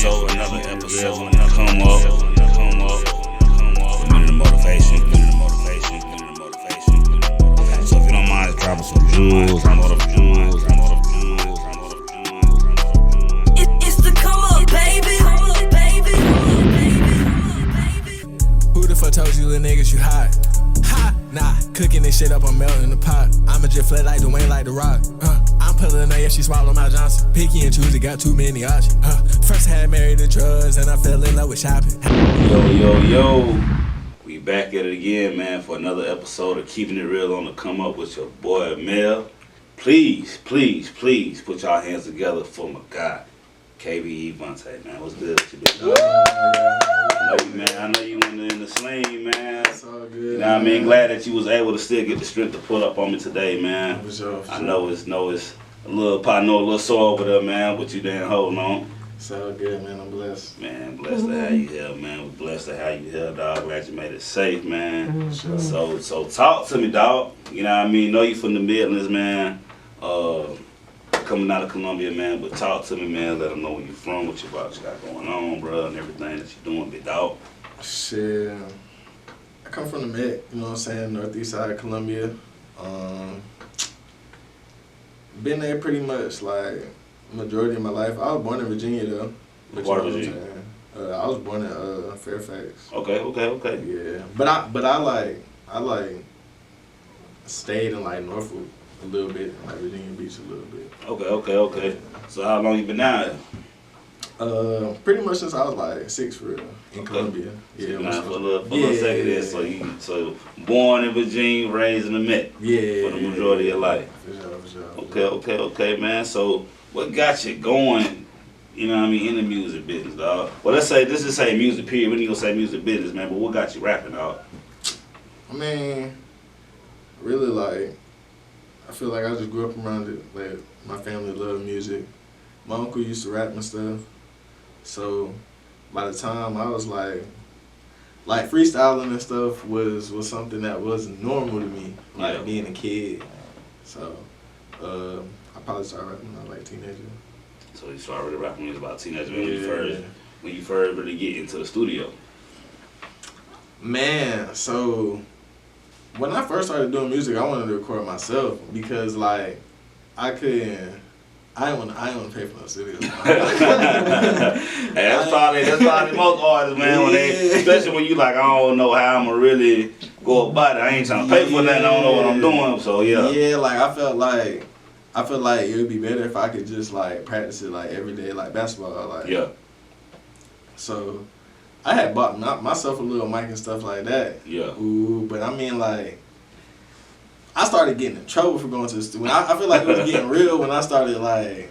another episode when you come up. Community motivation. So if you don't mind dropping some jewels, It's the ComeUp, baby. Who the fuck told you little niggas you hot? Ha! Nah, cooking this shit up, I'm melting in the pot. I'ma just flat like Dwayne like the rock. I'm pulling her, yeah, she swallowed my Johnson. Picky and choosy, got too many options. First I had married to drugs, and I fell in love with shopping. Yo. We back at it again, man, for another episode of Keeping It Real on the Come Up with your boy Mel. Please put y'all hands together for my guy, KBE Vonte, man. What's good with you, big dog? I know you in the sling, man. It's all good. You know what I mean? Glad that you was able to still get the strength to pull up on me today, man. For sure. I know it's a little sore over there, man, but you didn't hold on. It's all good, man. I'm blessed. Man, blessed to have you here, man. We're blessed to have you here, dog. Glad you made it safe, man. Sure. So talk to me, dog. You know what I mean? Know you from the Midlands, man. Coming out of Columbia, man. But talk to me, man. Let them know where you from, what you got going on, bro, and everything that you're doing, big dog. Shit. I come from the Mid, you know what I'm saying? Northeast side of Columbia. Been there pretty much like majority of my life. I was born in Virginia though. What part of Virginia? I was born in Fairfax. Okay. Yeah, but I like stayed in like Norfolk a little bit, like Virginia Beach a little bit. Okay. So how long you been out here? Pretty much since I was like 6 for real in Columbia. So you been out for a little second there. So born in Virginia, raised in the Met. Yeah. For the majority of your life. For sure. Okay, man. So what got you going, you know what I mean, in the music business, dog? Well, let's say music period. We ain't gonna say music business, man, but what got you rapping, dog? I mean, really like, I feel like I just grew up around it. Like, my family loved music. My uncle used to rap and stuff. So by the time I was like freestyling and stuff was something that wasn't normal to me, like being a kid. So I probably started rapping when I was like a teenager. So you started rapping when you was about a teenager, when you first really get into the studio? Man, so when I first started doing music, I wanted to record myself because like I didn't want to pay for no studio. Hey, that's probably most artists, man. Especially when you like, I don't know how I'm gonna really go about it. I ain't trying to pay for that. I don't know what I'm doing. So yeah. Yeah, like I felt like it would be better if I could just like practice it like every day, like basketball. Like yeah. So I had bought myself a little mic and stuff like that. Yeah. Ooh, but I mean like, I started getting in trouble for going to the studio. I feel like it was getting real when I started like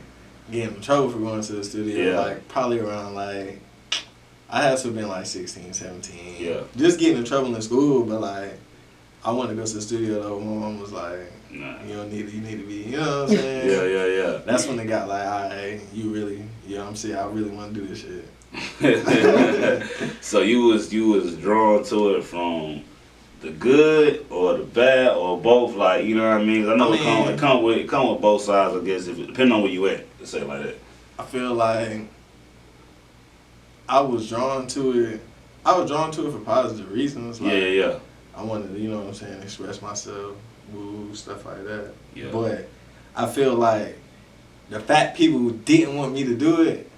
getting in trouble for going to the studio. Yeah. Like probably around like, I had to have been like 16, 17. Yeah. Just getting in trouble in school, but like I wanted to go to the studio though. My mom was like, nah. you need to be, you know what I'm saying? Yeah. That's when it got like, alright, you really, you know what I'm saying? I really want to do this shit. So you was drawn to it from the good or the bad or both, like, you know what I mean? I know it come with both sides, I guess, depending on where you at, to say it like that. I feel like I was drawn to it for positive reasons. Like, Yeah. I wanted to, you know what I'm saying, express myself, woo, stuff like that. Yeah. But I feel like the fact people didn't want me to do it,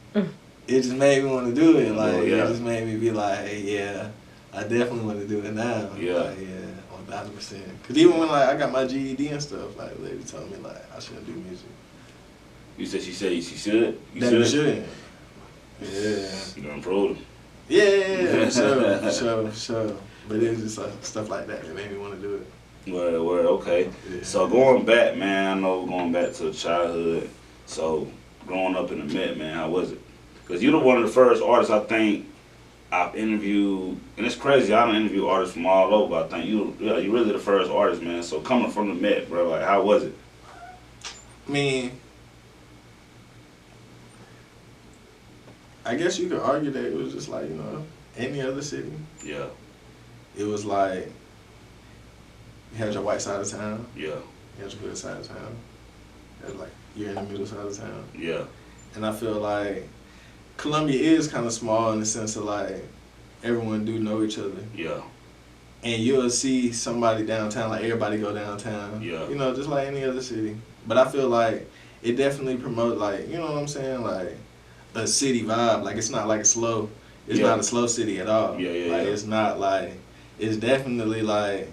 it just made me want to do it. Like, it just made me be like, hey, yeah, I definitely want to do it now. Yeah. Like, 1,000%. Because even when like I got my GED and stuff, like, the lady told me like I shouldn't do music. You said she should? You shouldn't. Yeah. You done improved? Yeah, for sure. But it was just stuff like that made me want to do it. Word, okay. Yeah. So going back, man, I know we're going back to childhood. So growing up in the Met, man, how was it? Because you're one of the first artists I think I've interviewed, and it's crazy, I don't interview artists from all over, but I think you're really the first artist, man. So coming from the Met, bro, like, how was it? I mean, I guess you could argue that it was just like, you know, any other city. Yeah. It was like, you had your white side of town. Yeah. You had your hood side of town. It was like, you're in the middle side of town. Yeah. And I feel like Columbia is kind of small in the sense of like everyone do know each other. Yeah. And you'll see somebody downtown, like everybody go downtown. Yeah. You know, just like any other city. But I feel like it definitely promotes, like, you know what I'm saying, like a city vibe. Like, it's not like slow. It's not a slow city at all. Like, it's not like, it's definitely like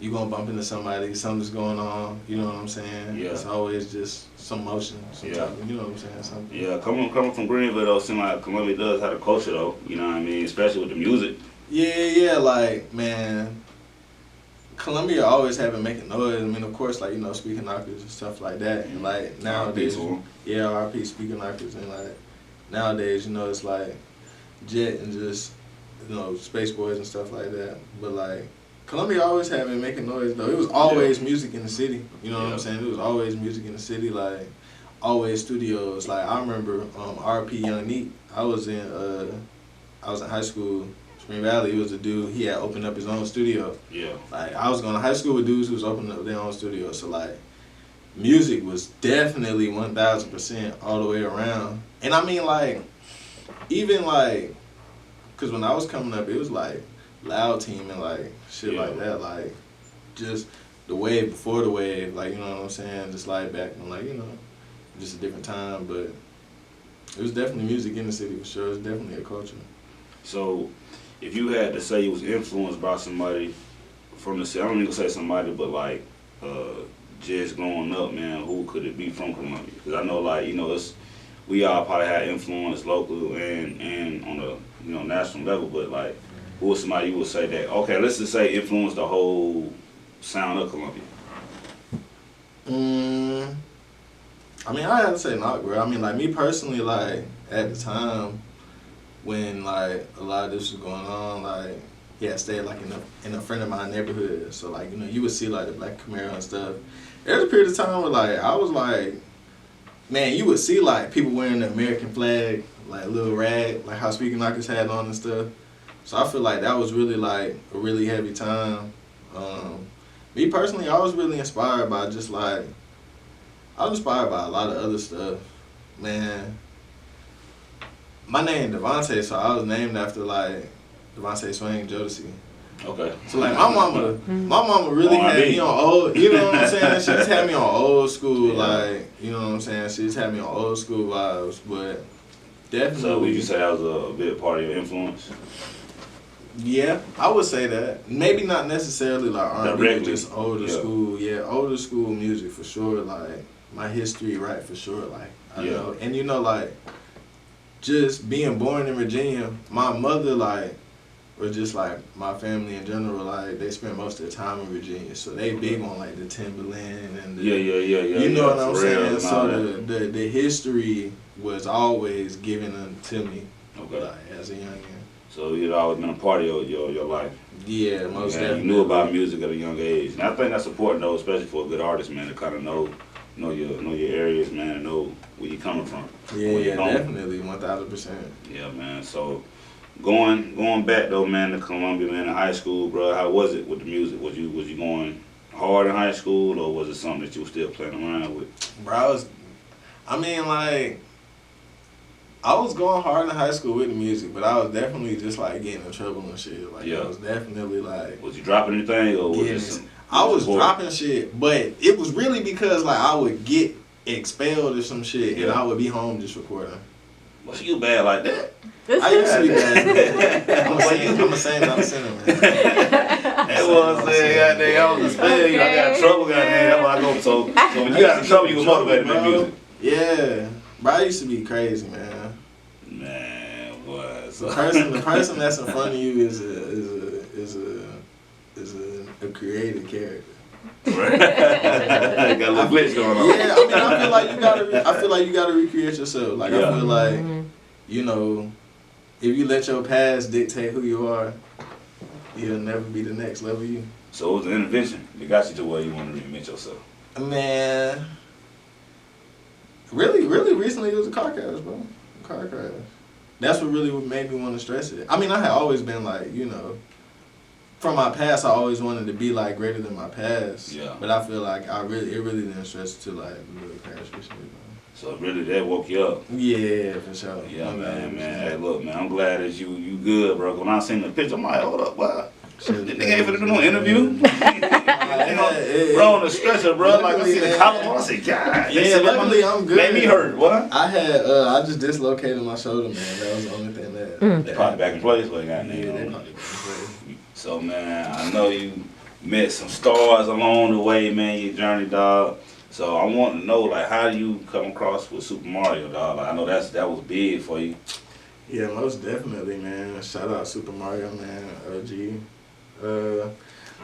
you gonna bump into somebody, something's going on. You know what I'm saying? Yeah. It's always just some motion, some type of, you know what I'm saying? Something. Yeah, coming from Greenville though, seems like Columbia does have a culture though. You know what I mean? Especially with the music. Yeah, like, man, Columbia always having making noise. I mean, of course, like, you know, speaker knockers and stuff like that. And like nowadays, RP speaker knockers, and like nowadays, you know, it's like Jet and just, you know, Space Boys and stuff like that. But like Columbia always having making noise though. It was always music in the city. You know what I'm saying? It was always music in the city. Like always studios. Like I remember RP Young Neat. I was in high school. Spring Valley, he was a dude, he had opened up his own studio. Yeah. Like, I was going to high school with dudes who was opening up their own studio. So, like, music was definitely 1,000% all the way around. And I mean, like, even, like, because when I was coming up, it was, like, Loud Team and, like, shit like that. Like, just the wave before the wave, like, you know what I'm saying? Just, like, back when, like, you know, just a different time. But it was definitely music in the city for sure. It was definitely a culture. So, if you had to say you was influenced by somebody from the city, I don't even say somebody, but like just growing up, man, who could it be from Columbia? Because I know, like, you know, we all probably had influence local and on a, you know, national level, but like, who was somebody you would say that, okay, let's just say influenced the whole sound of Columbia? I mean, I have to say not, bro. I mean, like, me personally, like, at the time, when like a lot of this was going on, like I stayed like in a friend of mine neighborhood, so like, you know, you would see like the black Camaro and stuff. There was a period of time where like I was like, man, you would see like people wearing the American flag, like a little rag, like how Speaker Knockers had on and stuff. So I feel like that was really like a really heavy time. Me personally, I was really inspired by just like, I was inspired by a lot of other stuff, man. My name Vonte, so I was named after like Devontae Swing Jodeci. Okay. So like my mama really had me on old, you know what I'm saying? She just had me on old school, like, you know what I'm saying? She just had me on old school vibes, but definitely. So would you say that was a big part of your influence? Yeah, I would say that. Maybe not necessarily like R&B, but just older school. Yeah, older school music for sure. Like my history, right? For sure. Like I know, and you know, like. Just being born in Virginia, my mother, like, or just, like, my family in general, like, they spent most of their time in Virginia. So they big on, like, the Timberland and the... You know what I'm saying? So the history was always given to me, like, as a young man. So it always been a part of your life. Yeah, most definitely. You knew about music at a young age. And I think that's important, though, especially for a good artist, man, to kind of know your areas, man, and know where you're coming from. Yeah, definitely, 1,000%. Yeah, man. So going back though, man, to Columbia, man, in high school, bro, how was it with the music? Was you going hard in high school, or was it something that you were still playing around with? Bro, I was going hard in high school with the music, but I was definitely just like getting in trouble and shit. Like I was definitely like. Was you dropping anything, or was it? I was dropping shit, but it was really because like I would get expelled or some shit, and I would be home just recording. Was you bad like that? I used to be bad. I'm a singer, man. That's what I'm saying. Goddamn, I was expelled. I got in trouble. Goddamn, that's why I go. So when you got in trouble, you were motivated to make music. Yeah, bro, I used to be crazy, man. Man, what? The person that's in front of you is a creative character. Right. Got a little glitch going on. Yeah, I mean, I feel like you gotta recreate yourself. Like I feel like, you know, if you let your past dictate who you are, you'll never be the next level you. So it was an intervention that got you to where you want to reinvent yourself. Man, really recently it was a car crash, bro. Car crash. That's what really made me want to stress it. I mean, I had always been like, you know, from my past, I always wanted to be like greater than my past. Yeah. But I feel like it really didn't stress to like the little crash recently, bro. So really, that woke you up. Yeah, for sure. Yeah, man. Hey, look, man, I'm glad that you good, bro. When I seen the picture, I'm like, hold up, what? This nigga ain't finna do no interview. Bro, on the stretcher, bro. Like, I see the collarbone. I said, God. Yeah, luckily I'm good. Made me hurt, what? I just dislocated my shoulder, man. That was the only thing that. They probably back in place, but got Yeah, they probably back in place. So, man, I know you met some stars along the way, man, your journey, dog. So I want to know, like, how do you come across with Supah Mario, dog? Like, I know that was big for you. Yeah, most definitely, man. Shout out Supah Mario, man. OG.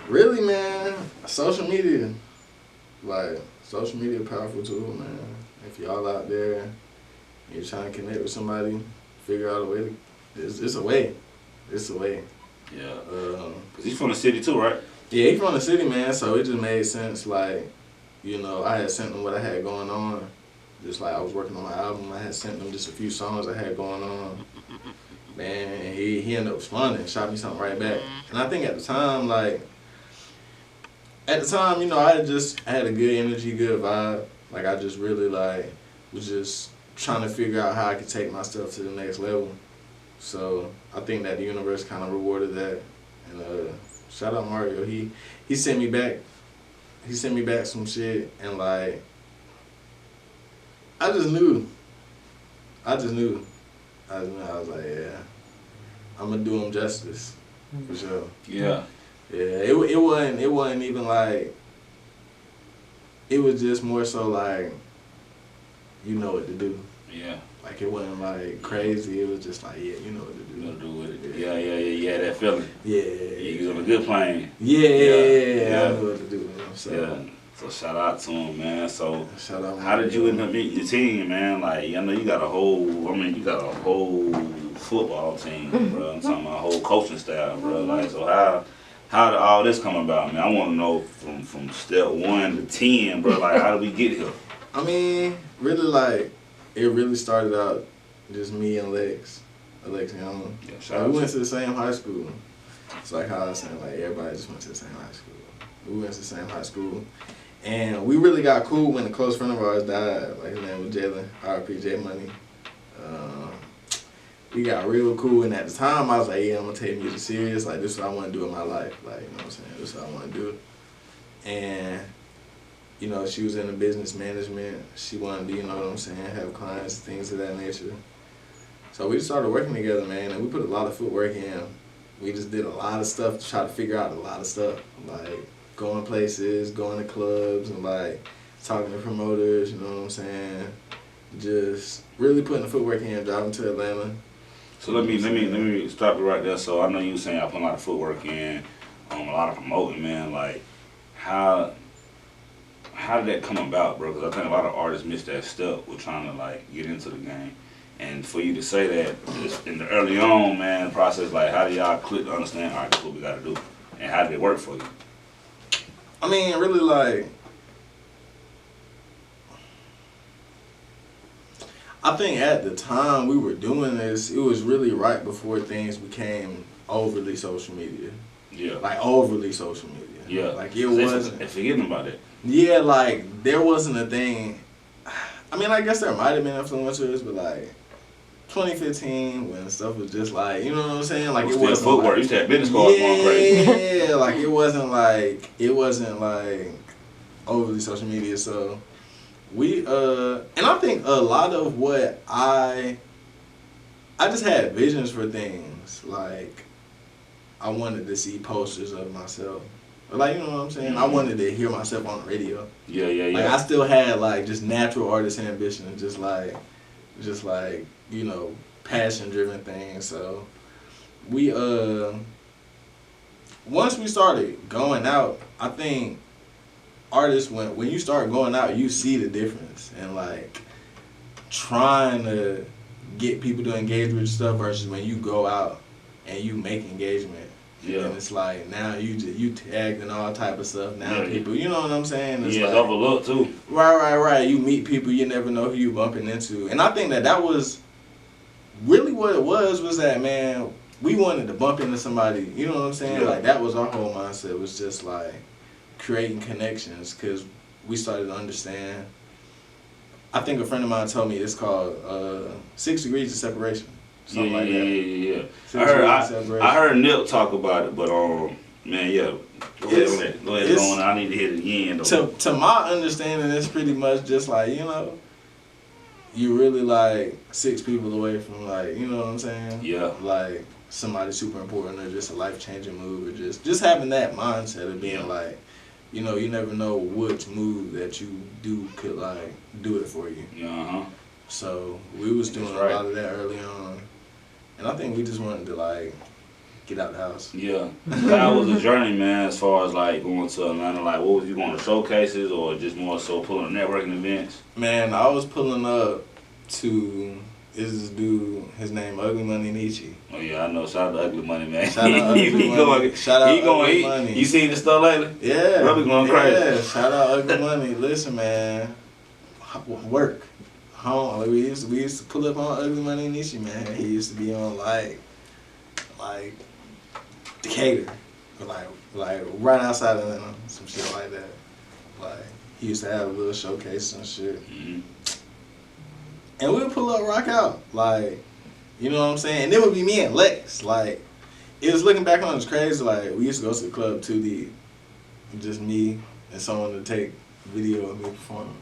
Really, man, social media. Like, social media powerful tool, man. If y'all out there, you're trying to connect with somebody, figure out a way to, it's a way. It's a way. Yeah. Cause he's from the city too, right? Yeah, he's from the city, man, so it just made sense, like, you know, I had sent him what I had going on. Just like I was working on my album, I had sent him just a few songs I had going on. Man, he ended up responding, shot me something right back. And I think at the time, you know, I had a good energy, good vibe. Like, I just really, like, was just trying to figure out how I could take my stuff to the next level. So I think that the universe kind of rewarded that. And shout out Mario. He sent me back. He sent me back some shit, and like, I just knew. I was like, yeah, I'm gonna do him justice, for sure. Yeah. Yeah, it wasn't even like, it was just more so like, you know what to do. Yeah. Like, it wasn't like crazy, it was just like, yeah, you know what to do. You know what to do with it. Yeah, that feeling. Yeah. He was on a good plane. Yeah. I know what to do, man. So. Yeah. So shout out to him, man. So Shout out, how did you end up meeting your team, man? Like, I know you got a whole football team, bro. I'm talking about a whole coaching staff, bro. Like, so how did all this come about, man? I want to know from step 1 to 10, bro. Like, how did we get here? I mean, really, like, it really started out just me and Lex Young. Yeah, shout out We went to to the same high school. It's like how I was saying, like, everybody just went to the same high school. We went to the same high school. And we really got cool when a close friend of ours died. Like, his name was Jalen, R.I.P. J Money. We got real cool, and at the time, I was like, yeah, I'm going to take music serious. Like, this is what I want to do in my life. Like, you know what I'm saying? This is what I want to do. And, you know, she was in the business management. She wanted to, you know what I'm saying, have clients, things of that nature. So we just started working together, man, and we put a lot of footwork in. We just did a lot of stuff to try to figure out a lot of stuff. Like, going places, going to clubs, and, like, talking to promoters, you know what I'm saying? Just really putting the footwork in, driving to Atlanta. So let me stop you right there. So I know you were saying I put a lot of footwork in, a lot of promoting, man. Like, how did that come about, bro? Because I think a lot of artists miss that step with trying to, like, get into the game. And for you to say that just in the early on, man, process, like, how do y'all click to understand, all right, that's what we got to do? And how did it work for you? I mean, really, like, I think at the time we were doing this, it was really right before things became overly social media. Yeah. Like, overly social media. Yeah. Like, it wasn't. And forgetting about it. Yeah, like, there wasn't a thing. I mean, I guess there might have been influencers, but, like, 2015, when stuff was just like, you know what I'm saying? Like, it wasn't footwork. like, You used to have business cards going crazy. Yeah, like, it wasn't like overly social media. So we and I think a lot of what I just had visions for things. Like, I wanted to see posters of myself. Like, you know what I'm saying? I wanted to hear myself on the radio. Yeah. Like, I still had, like, just natural artist ambition, just like, you know, passion-driven things. So we, once we started going out, I think artists, when you start going out, you see the difference. And, like, trying to get people to engage with your stuff versus when you go out and you make engagement. Yeah. And it's like, now you tagged and all type of stuff. Now Yeah. people, you know what I'm saying? It's It's like, overlooked too. Right. You meet people, you never know who you bumping into. And I think that was really what it was that, man, we wanted to bump into somebody, you know what I'm saying? Yeah. Like, that was our whole mindset, was just like creating connections, because we started to understand. I think a friend of mine told me it's called 6 Degrees of Separation. Something like that. Yeah. 6 Degrees of Separation. I heard Nip talk about it, but man, yeah. Go ahead, go on. I need to hit it again. Though. To my understanding, it's pretty much just like, you know, you really like 6 people away from like, you know what I'm saying? Yeah. Like somebody super important or just a life-changing move or just having that mindset of being like, you know, you never know which move that you do could like do it for you. Uh-huh. So we was doing a lot of that early on. And I think we just wanted to like get out the house. Yeah. That was a journey, man, as far as like going to Atlanta. Like, what was you going to showcases or just more so pulling networking events? Man, I was pulling up to this dude, his name Ugly Money Nietzsche. Oh yeah, I know. Shout out to Ugly Money, man. Shout out Ugly Money. Shout out Ugly Money. You seen this stuff lately? Yeah. Brother going crazy. Yeah. Shout out Ugly Money. Listen, man. Work. Home. We used to pull up on Ugly Money Nietzsche, man. He used to be on like Decatur, like right outside of Atlanta, some shit like that. Like he used to have a little showcase and shit. Mm-hmm. And we would pull up, rock out, like, you know what I'm saying? And it would be me and Lex, like, it was looking back on it was crazy, like, we used to go to the club 2D, just me and someone to take video of me performing.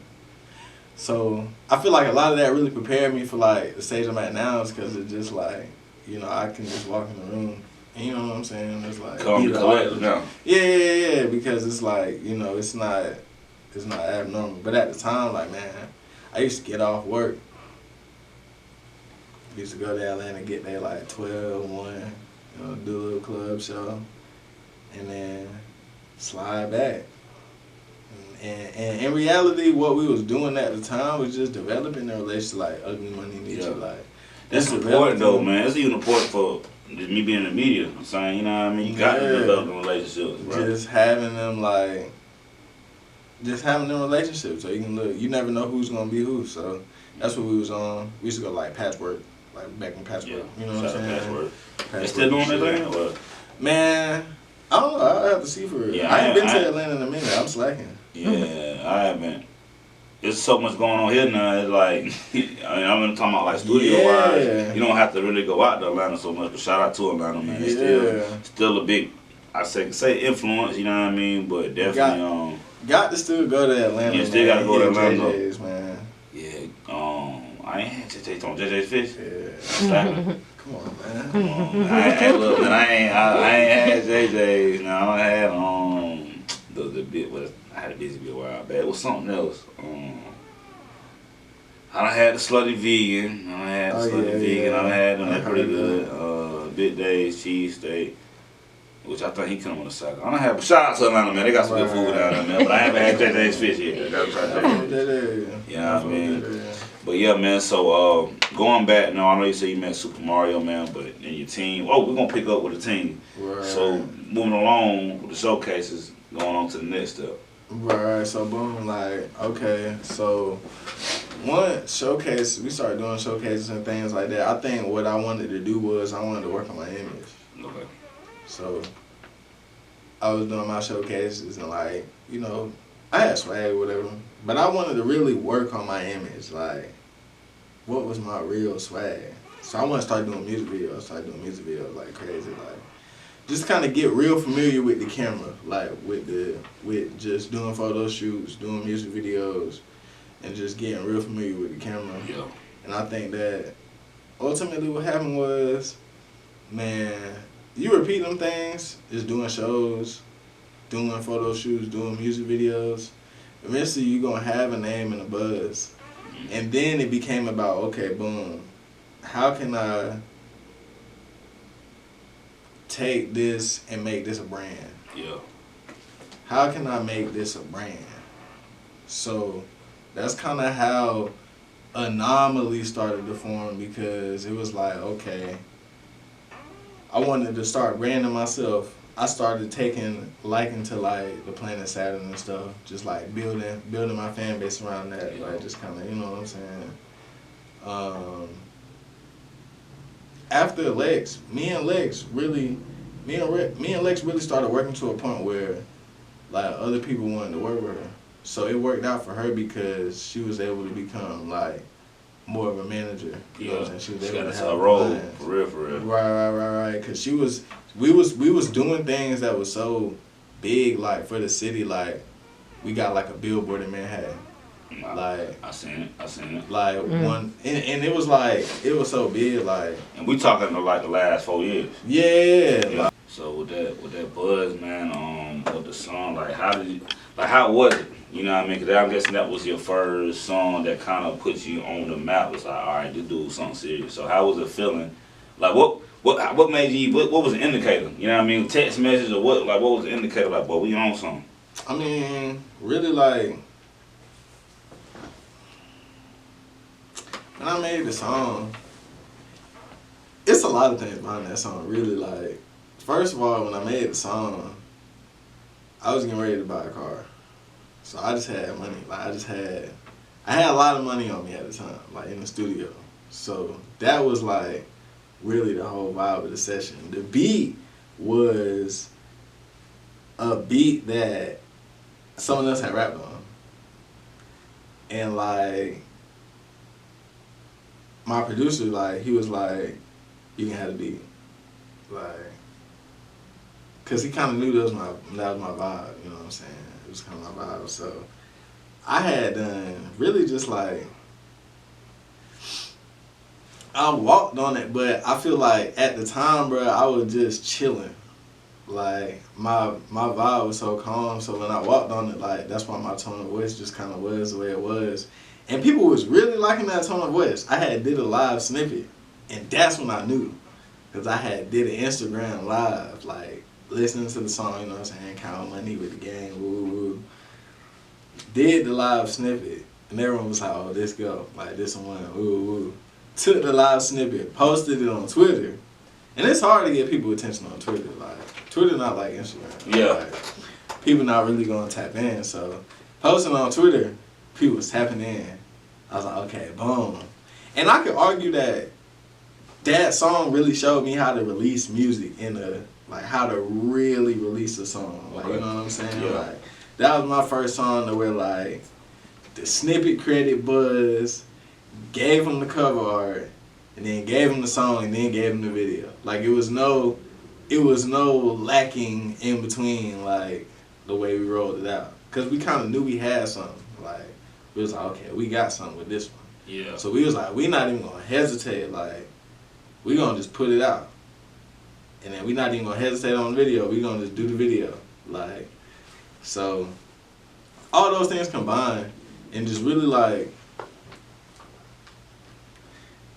So, I feel like a lot of that really prepared me for, like, the stage I'm at now is because it's just, like, you know, I can just walk in the room, and you know what I'm saying? It's like, Come collect now. Yeah, because it's like, you know, it's not abnormal. But at the time, like, man, I used to get off work. Used to go to Atlanta, get there like 12, 1, you know, do a little club show, and then slide back. And in reality, what we was doing at the time was just developing a relationship like Ugly Money Nietzsche. Yeah. Like, that's important though, man. It's even important for me being in the media. I'm saying, you know what I mean? You got to develop relationships, bro. Just having them relationships so you can look. You never know who's gonna be who. So that's what we was on. We used to go like Patchwork. Like back in Patchwork, you know what I'm saying? Patchwork. They still doing Atlanta? Or? Man, I don't know. I'll have to see for it. Yeah, I ain't been to Atlanta in a minute. I'm slacking. Yeah, I haven't. There's so much going on here now. It's like, I'm talking about like studio-wise. You don't have to really go out to Atlanta so much, but shout out to Atlanta, man. It's still a big, I say influence, you know what I mean? But definitely, got to still go to Atlanta. You still got to go to Atlanta. JJ's, man. Yeah, I ain't had JJ's on JJ's Fish. Yeah. Come on, man. Come on, man. I ain't had JJ's. No, I had the bit, but I had a busy bit a while back. It was something else. I done had the Slutty Vegan. I done had them. They're pretty good. Big Days, cheese steak, which I think he come on the side. I don't have. Shout out to Atlanta, man. They got some good food down there, man. But I haven't had JJ's Fish yet. I gotta try that. You know what I mean? But yeah, man, so going back now, I know you said you met Supah Mario, man, but in your team, we're going to pick up with the team. Right. So moving along with the showcases, going on to the next step. Right, so boom, like, okay, so one showcase, we started doing showcases and things like that. I think what I wanted to do was I wanted to work on my image. Okay. So I was doing my showcases and like, you know, I had swag or whatever, but I wanted to really work on my image, like, what was my real swag? So I want to start doing music videos, like crazy, like, just kind of get real familiar with the camera, like with just doing photo shoots, doing music videos, and just getting real familiar with the camera. Yeah. And I think that ultimately what happened was, man, you repeat them things, just doing shows, doing photo shoots, doing music videos, eventually you're going to have a name and a buzz. And then it became about, okay, boom, how can I take this and make this a brand? Yeah. How can I make this a brand? So that's kind of how Anomaly started to form, because it was like, okay, I wanted to start branding myself. I started taking liking to like the Planet Saturn and stuff, just like building my fan base around that, like just kind of, you know what I'm saying. After Lex, me and Lex really started working to a point where like other people wanted to work with her. So it worked out for her because she was able to become like more of a manager. You know what I'm saying? She was able to have a role clients. for real. Right. Cause we was doing things that was so big, like for the city. Like we got like a billboard in Manhattan. Like I seen it. Like one, and it was like it was so big. Like, and we talking like the last 4 years. Yeah. So with that buzz, man, with the song, like how was it? You know what I mean? Because I'm guessing that was your first song that kind of put you on the map. It's like, all right, this dude's something serious. So how was it feeling? Like what made you? What was the indicator? You know what I mean? Text message or what? Like what was the indicator? Like, boy, we on something. I mean, really, like when I made the song, it's a lot of things behind that song. Really, like first of all, when I made the song, I was getting ready to buy a car. So I just had money. Like I had a lot of money on me at the time, like in the studio. So that was like really the whole vibe of the session. The beat was a beat that someone else had rapped on. And like my producer, like he was like, you can have the beat. Like, cause he kinda knew that was my vibe, you know what I'm saying? It was kind of my vibe. So I had done really just like, I walked on it, but I feel like at the time, bro, I was just chilling. Like my vibe was so calm. So when I walked on it, like that's why my tone of voice just kind of was the way it was. And people was really liking that tone of voice. I had did a live snippet, and that's when I knew, cause I had did an Instagram live, like listening to the song, you know what I'm saying, count money with the gang, woo woo. Did the live snippet, and everyone was like, oh, this go, like this one, woo woo. Took the live snippet, posted it on Twitter, and it's hard to get people attention on Twitter. Like Twitter not like Instagram. Yeah. Like, people not really gonna tap in. So posting on Twitter, people was tapping in. I was like, okay, boom. And I could argue that song really showed me how to release music in a, like how to really release a song. Like, you know what I'm saying? Yeah. Like that was my first song to where like the snippet credit buzz, gave him the cover art, and then gave him the song, and then gave him the video. Like it was no lacking in between, like the way we rolled it out, cause we kind of knew we had something. Like we was like, okay, we got something with this one. Yeah. So we was like, we not even gonna hesitate. Like we gonna just put it out, and then we not even gonna hesitate on the video. We gonna just do the video. Like so, all those things combined, and just really like.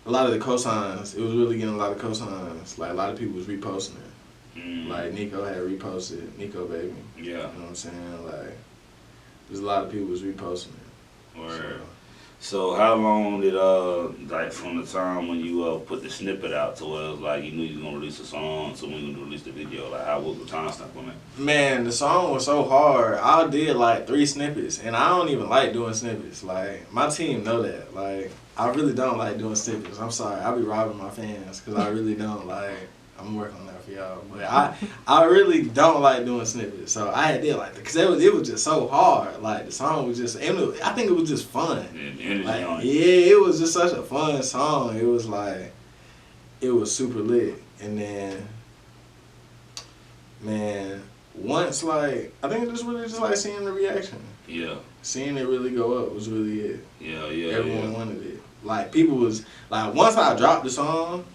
A lot of the cosigns, it was really getting a lot of cosigns. Like a lot of people was reposting it. Like Nico had reposted, Nico baby. Yeah. You know what I'm saying? Like there's a lot of people was reposting it. Word. So how long did like from the time when you put the snippet out to where it was like you knew you was gonna release a song to when you gonna release the video? Like how was the time stamp on that? Man, the song was so hard. I did like 3 snippets, and I don't even like doing snippets. Like my team know that. Like I really don't like doing snippets. I'm sorry, I be robbing my fans because I really don't like. I'm working on that for y'all, but I really don't like doing snippets. So I did like that because it was just so hard. Like the song was just, I think it was just fun. Like, yeah, it was just such a fun song. It was like, it was super lit. And then, man, once like, I think it was really just like seeing the reaction. Yeah. Seeing it really go up was really it. Yeah. Everyone wanted it. Like people was, like once I dropped the song,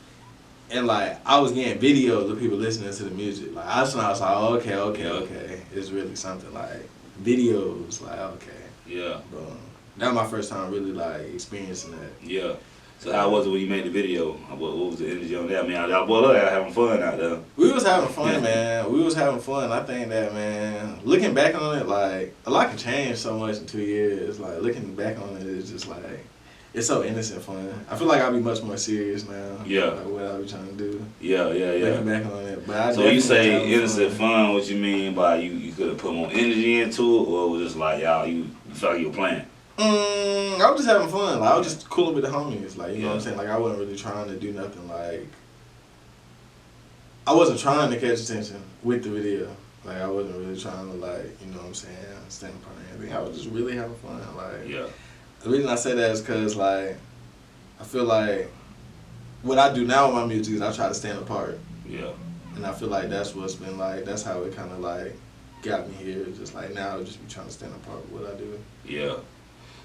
and like I was getting videos of people listening to the music. Like I was like, oh, okay. It's really something. Like videos, like okay. Yeah. Boom. That was my first time really like experiencing that. Yeah. So how was it when you made the video? What was the energy on that? I mean, y'all boy look having fun out there. We was having fun, man. We was having fun. I think that, man, looking back on it, like a lot can change so much in 2 years. Like looking back on it is just like. It's so innocent fun. I feel like I'll be much more serious now. Yeah. Like what I'll be trying to do. Yeah. Looking back on it. But so you say innocent fun, what you mean by you could have put more energy into it, or it was just like, y'all, you felt like you were playing? I was just having fun. Like I was just cooling with the homies. Like, you know what I'm saying? Like I wasn't really trying to do nothing like. I wasn't trying to catch attention with the video. Like, I wasn't really trying to, like, you know what I'm saying, stand apart or anything. I was just really having fun. Like, Yeah. the reason I say that is because, like, I feel like what I do now with my music is I try to stand apart. Yeah. And I feel like that's what's been, like, that's how it kind of, like, got me here. Just, like, now I just be trying to stand apart with what I do. Yeah.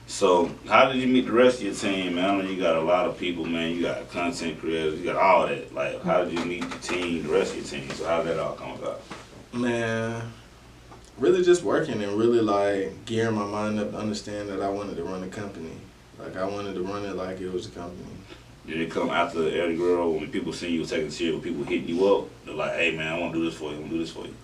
So, how did you meet the rest of your team, man? I know you got a lot of people, man. You got content creators. You got all that. Like, how did you meet the team, the rest of your team? So, how did that all come about? Man, really just working and really, like, gearing my mind up to understand that I wanted to run a company. Like, I wanted to run it like it was a company. Did it come after every girl when people see you taking shit, when people hitting you up? They're like, hey, man, I want to do this for you. I want to do this for you.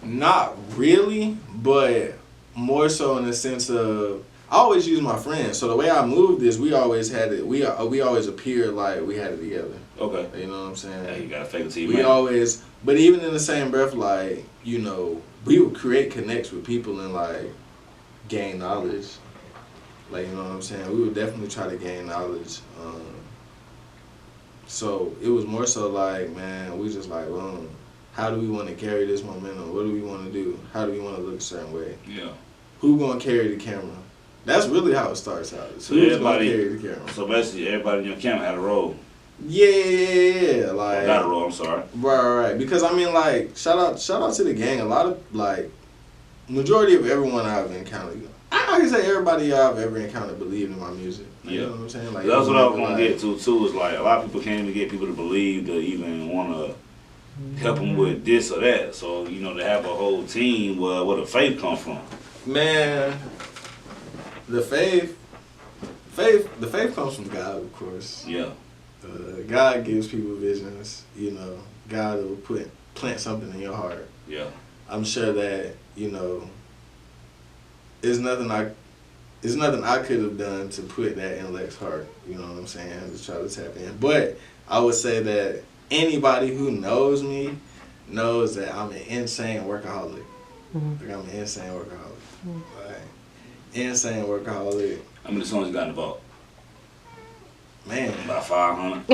Not really, but more so in the sense of I always use my friends. So the way I moved is we always had it. We always appeared like we had it together. Okay. You know what I'm saying? Yeah, you got to fake it till you We make it. always, but even in the same breath, like, you know, we would create connects with people and, like, gain knowledge. Like, you know what I'm saying? We would definitely try to gain knowledge. So it was more so like, man, we just like, well, how do we want to carry this momentum? What do we want to do? How do we want to look a certain way? Yeah. Who gonna carry the camera? That's really how it starts out. So Who's everybody, gonna carry the camera? so basically everybody in your camp had a role. Yeah, like, Got a role, I'm sorry. right. Because I mean, like, shout out to the gang. A lot of, like, majority of everyone I've encountered, I can say everybody I've ever encountered believed in my music. You know what I'm saying? Like, That's what I was like, gonna get to too. Is like a lot of people can't even get people to believe to even want to help them with this or that. So you know, to have a whole team where the faith come from. Man, the faith comes from God, of course. Yeah. God gives people visions. You know, God will plant something in your heart. Yeah. I'm sure that, you know, there's nothing I could have done to put that in Lex's heart. You know what I'm saying? To try to tap in. But I would say that anybody who knows me knows that I'm an insane workaholic. Like, I'm an insane workaholic. Like, insane workaholic. How many songs you got in the vault? Man, About 500.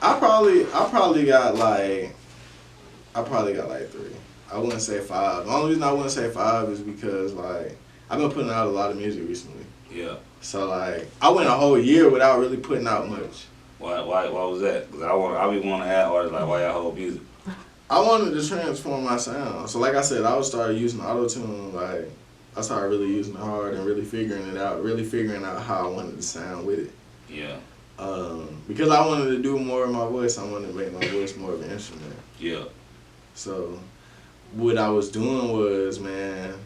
I probably got like 3. I wouldn't say 5. The only reason I wouldn't say 5 is because, like, I've been putting out a lot of music recently. Yeah. So, like, I went a whole year without really putting out much. Why was that? Because I be wanting to ask artists like, why y'all hold music? I wanted to transform my sound. So, like I said, I started using auto-tune. Like, I started really using it hard and really figuring out how I wanted to sound with it. Yeah. Because I wanted to do more of my voice. I wanted to make my voice more of an instrument. Yeah. So what I was doing was, man,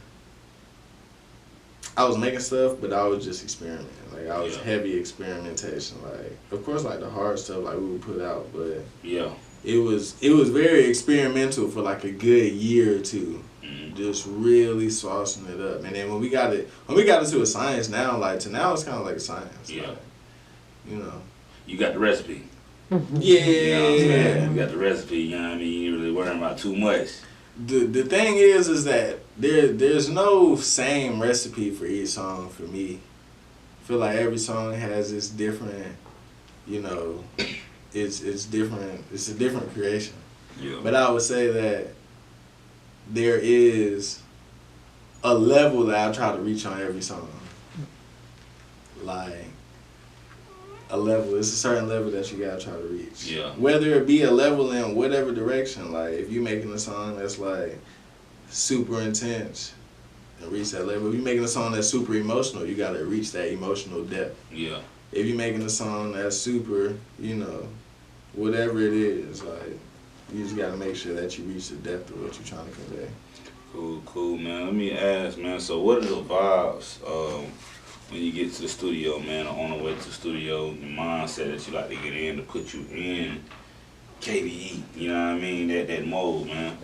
I was making stuff, but I was just experimenting. Like, I was heavy experimentation. Like, of course, like, the hard stuff, like, we would put out, but Yeah. it was very experimental for, like, a good year or two. Just really saucing it up. And then when we got into a science now, like, to now it's kind of like a science. Yeah. Like, you know. You got the recipe. Yeah. You know what I'm saying? You got the recipe, you know what I mean? You ain't really worrying about too much. The thing is that there's no same recipe for each song for me. I feel like every song has its different, you know, it's different. It's a different creation. Yeah. But I would say that there is a level that I try to reach on every song. Like, a level. It's a certain level that you gotta try to reach. Yeah. Whether it be a level in whatever direction. Like, if you're making a song that's, like, super intense and reach that level. If you're making a song that's super emotional, you gotta reach that emotional depth. Yeah. If you're making a song that's super, you know, whatever it is, like, you just gotta make sure that you reach the depth of what you're trying to convey. Cool, man. Let me ask, man, so what are the vibes when you get to the studio, man, or on the way to the studio, the mindset that you like to get in to put you in KBE, you know what I mean? That mold, man.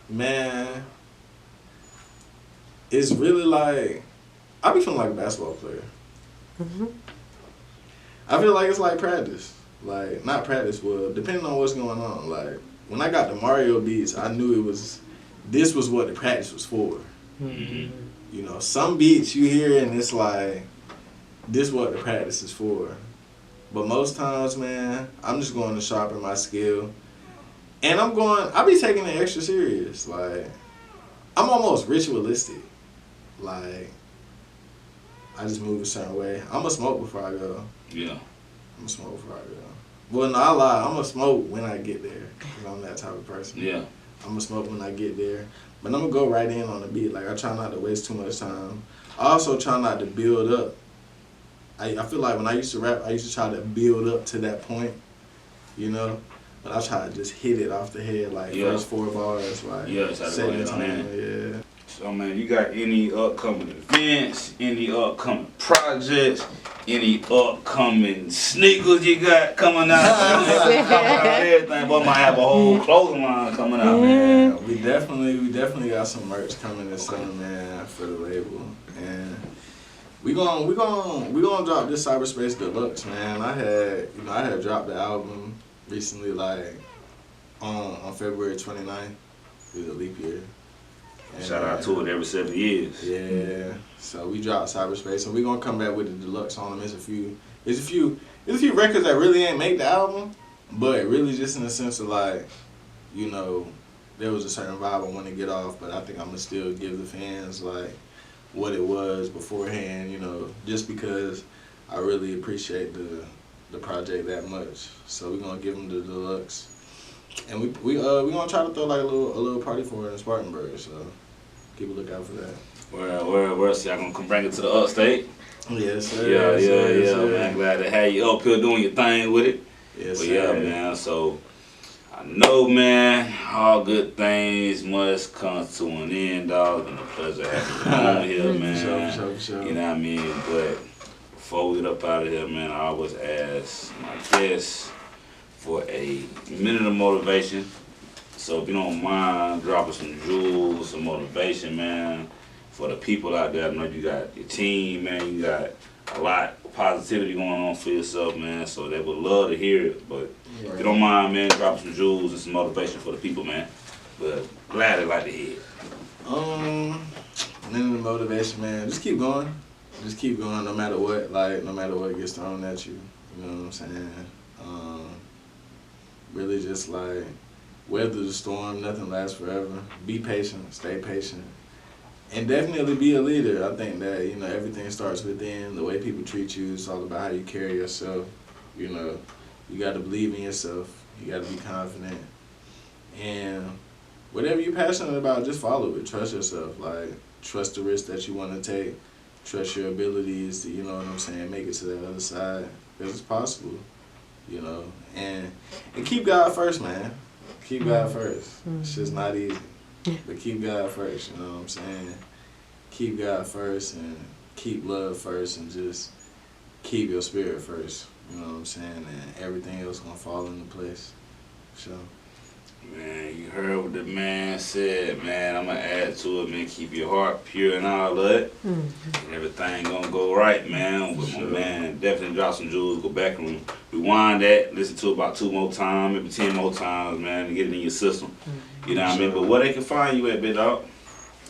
Man, it's really like, I be feeling like a basketball player. I feel like it's like practice. Like, not practice, well, depending on what's going on. Like, when I got the Mario beats, I knew this was what the practice was for. Mm-hmm. You know, some beats you hear and it's like, this is what the practice is for. But most times, man, I'm just going to sharpen my skill. And I be taking it extra serious. Like, I'm almost ritualistic. Like, I just move a certain way. I'm going to smoke before I go. Yeah. I'm going to smoke before I go. Well, no, I lie. I'm going to smoke when I get there. Because I'm that type of person. Yeah. I'm going to smoke when I get there. But I'm going to go right in on the beat. Like, I try not to waste too much time. I also try not to build up. I feel like when I used to rap, I used to try to build up to that point, you know? But I try to just hit it off the head, like first 4 bars, like set the time, yeah. So, man, you got any upcoming events, any upcoming projects, any upcoming sneakers you got coming out? Everything, but might have a whole clothing line coming out, man. We definitely got some merch coming this summer, man, for the label, and we gonna drop this Cyberspace Deluxe, man. I had dropped the album recently, like on February 29th. It was a leap year. And shout out to it every 7 years. Yeah. So we dropped Cyberspace, and we gonna come back with the deluxe on them. There's a few records that really ain't make the album, but really just in the sense of like, you know, there was a certain vibe I want to get off, but I think I'm gonna still give the fans like what it was beforehand, you know, just because I really appreciate the project that much. So we're gonna give them the deluxe, and we gonna try to throw like a little party for it in Spartanburg. So keep a lookout for that. Where else y'all gonna come bring it to the upstate? Yes, sir. Yeah, man. Glad to have you up here doing your thing with it. Yes, but sir. yeah, man. So I know, man, all good things must come to an end, dog. And a pleasure having you on here, man. Sure. You know what I mean? But before we get up out of here, man, I always ask my guests for a minute of motivation. So if you don't mind dropping some jewels, some motivation, man, for the people out there. I know you got your team, man. You got a lot of positivity going on for yourself, man. So they would love to hear it. But if you don't mind, man, drop some jewels and some motivation for the people, man. But glad they like to hear it. Minute of motivation, man. Just keep going. Just keep going no matter what. Like, no matter what gets thrown at you. You know what I'm saying? Really just like weather the storm. Nothing lasts forever. Be patient. Stay patient. And definitely be a leader. I think that, you know, everything starts within. The way people treat you, it's all about how you carry yourself. You know, you got to believe in yourself. You got to be confident. And whatever you're passionate about, just follow it. Trust yourself. Like, trust the risk that you want to take. Trust your abilities to, you know what I'm saying, make it to the other side. Because it's possible, you know. And keep God first, man. Keep God first. It's just not easy. But keep God first, you know what I'm saying? Keep God first and keep love first and just keep your spirit first, you know what I'm saying? And everything else gonna fall into place. So, Man, you heard what the man said, man. I'm gonna add to it, man. Keep your heart pure and all that. And everything gonna go right, man. With my man, definitely drop some jewels. Go back and rewind that. Listen to it about 2 more times, maybe 10 more times, man, and get it in your system. You know what I mean? But where they can find you at, big dog?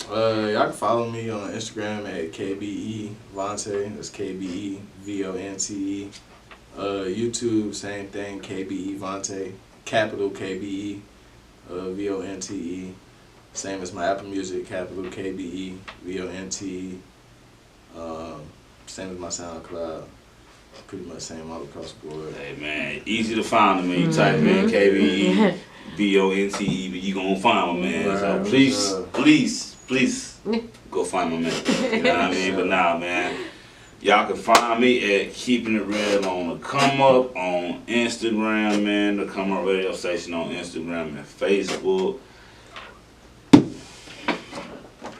y'all can follow me on Instagram at KBE Vonte. That's KBE VONTE. YouTube, same thing, KBE Vonte. Capital KBE VONTE. Same as my Apple Music, capital KBE VONTE. Same as my SoundCloud. Pretty much same all across the board. Hey, man, easy to find them, man. You type in KBE VONTE, but you gonna find my man. Right, so please go find my man. You know what I mean? But nah, man. Y'all can find me at Keeping It Real on the ComeUp on Instagram, man. The ComeUp radio station on Instagram and Facebook.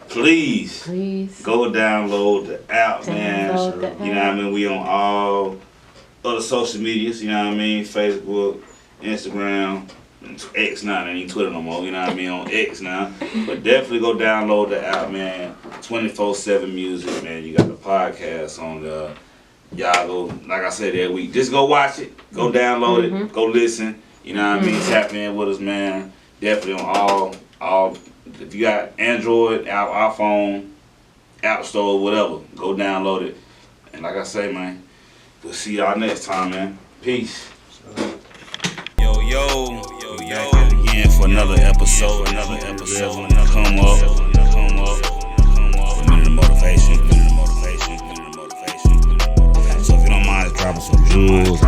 Please go download the app, man. You know what I mean? We on all other social medias, you know what I mean? Facebook, Instagram, X now, ain't Twitter no more, you know what I mean? On X now. But definitely go download the app, man. 24/7 music, man. You got the podcast on there. Y'all go, like I said that week, just go watch it, go download it, go listen. You know what I mean? Tap in with us, man. Definitely on all. If you got Android, iPhone, App Store, whatever, go download it. And like I say, man, we'll see y'all next time, man. Peace. Yo, we back at it again for another episode. Come up. A minute of motivation. So if you don't mind, drop some jewels.